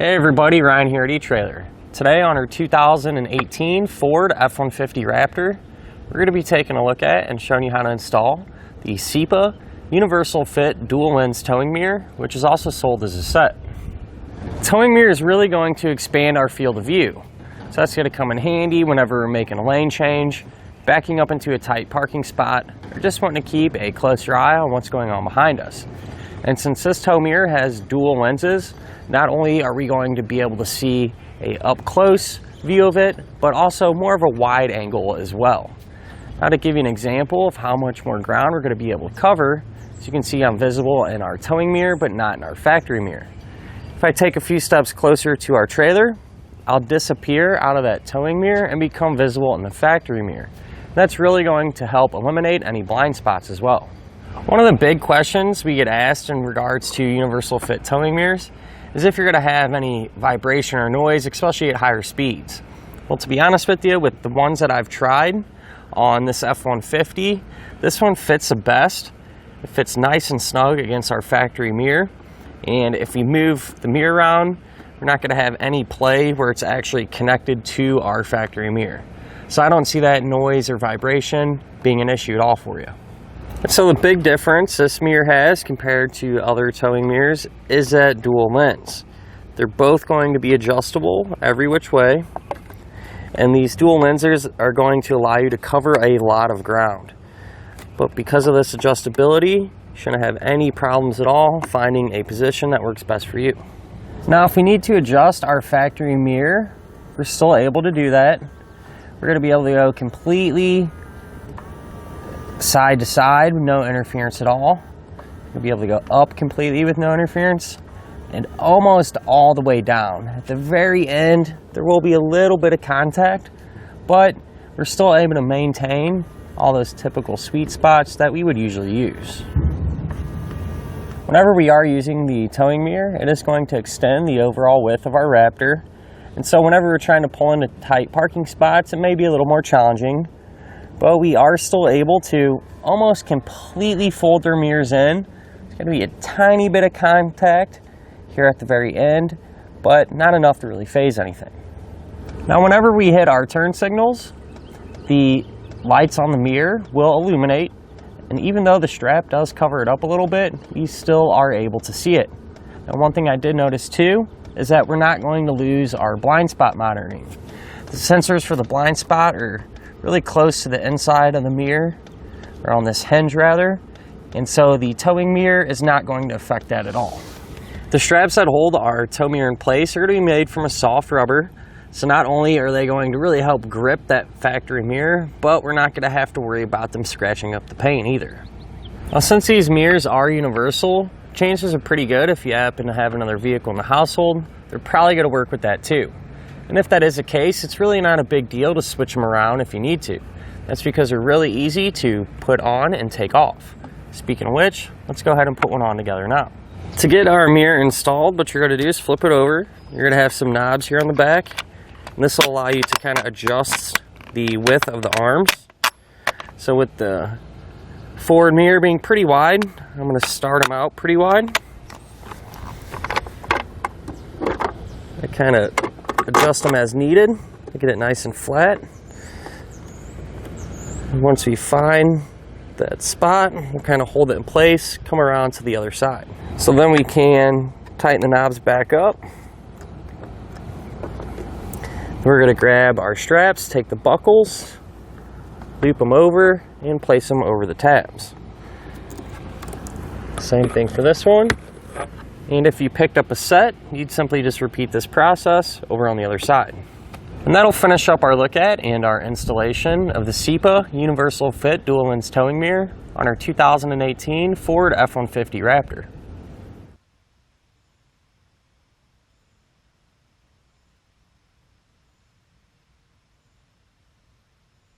Hey everybody, Ryan here at eTrailer. Today on our 2018 Ford F-150 Raptor, we're going to be taking a look at and showing you how to install the CIPA Universal Fit Dual Lens Towing Mirror, which is also sold as a set. Towing mirror is really going to expand our field of view. So that's going to come in handy whenever we're making a lane change, backing up into a tight parking spot, or just wanting to keep a closer eye on what's going on behind us. And since this tow mirror has dual lenses, not only are we going to be able to see a up-close view of it, but also more of a wide angle as well. Now to give you an example of how much more ground we're going to be able to cover, as you can see I'm visible in our towing mirror, but not in our factory mirror. If I take a few steps closer to our trailer, I'll disappear out of that towing mirror and become visible in the factory mirror. That's really going to help eliminate any blind spots as well. One of the big questions we get asked in regards to universal fit towing mirrors is if you're going to have any vibration or noise, especially at higher speeds. Well, to be honest with you, with the ones that I've tried on this F-150, this one fits the best. It fits nice and snug against our factory mirror, and if we move the mirror around, we're not going to have any play where it's actually connected to our factory mirror. So I don't see that noise or vibration being an issue at all for you. So the big difference this mirror has compared to other towing mirrors is that dual lens. They're both going to be adjustable every which way, and these dual lenses are going to allow you to cover a lot of ground. But because of this adjustability, you shouldn't have any problems at all finding a position that works best for you. Now if we need to adjust our factory mirror, we're still able to do that. We're going to be able to go completely side to side with no interference at all. You'll be able to go up completely with no interference, and almost all the way down. At the very end, there will be a little bit of contact, but we're still able to maintain all those typical sweet spots that we would usually use. Whenever we are using the towing mirror, it is going to extend the overall width of our Raptor, and so whenever we're trying to pull into tight parking spots, it may be a little more challenging. But we are still able to almost completely fold their mirrors in. There's going to be a tiny bit of contact here at the very end, but not enough to really phase anything. Now whenever we hit our turn signals, the lights on the mirror will illuminate, and even though the strap does cover it up a little bit, we still are able to see it. Now one thing I did notice too is that we're not going to lose our blind spot monitoring. The sensors for the blind spot are really close to the inside of the mirror, or on this hinge rather, and so the towing mirror is not going to affect that at all. The straps that hold our tow mirror in place are going to be made from a soft rubber, so not only are they going to really help grip that factory mirror, but we're not going to have to worry about them scratching up the paint either. Now since these mirrors are universal, chances are pretty good if you happen to have another vehicle in the household, they're probably going to work with that too. And if that is the case, it's really not a big deal to switch them around if you need to. That's because they're really easy to put on and take off. Speaking of which, let's go ahead and put one on together now. To get our mirror installed, what you're going to do is flip it over. You're going to have some knobs here on the back, and this will allow you to kind of adjust the width of the arms. So with the forward mirror being pretty wide, I'm going to start them out pretty wide. I kind of adjust them as needed to get it nice and flat. And once we find that spot, we'll kind of hold it in place, come around to the other side. So then we can tighten the knobs back up. We're going to grab our straps, take the buckles, loop them over, and place them over the tabs. Same thing for this one. And if you picked up a set, you'd simply just repeat this process over on the other side. And that'll finish up our look at and our installation of the CIPA Universal Fit Dual Lens Towing Mirror on our 2018 Ford F-150 Raptor.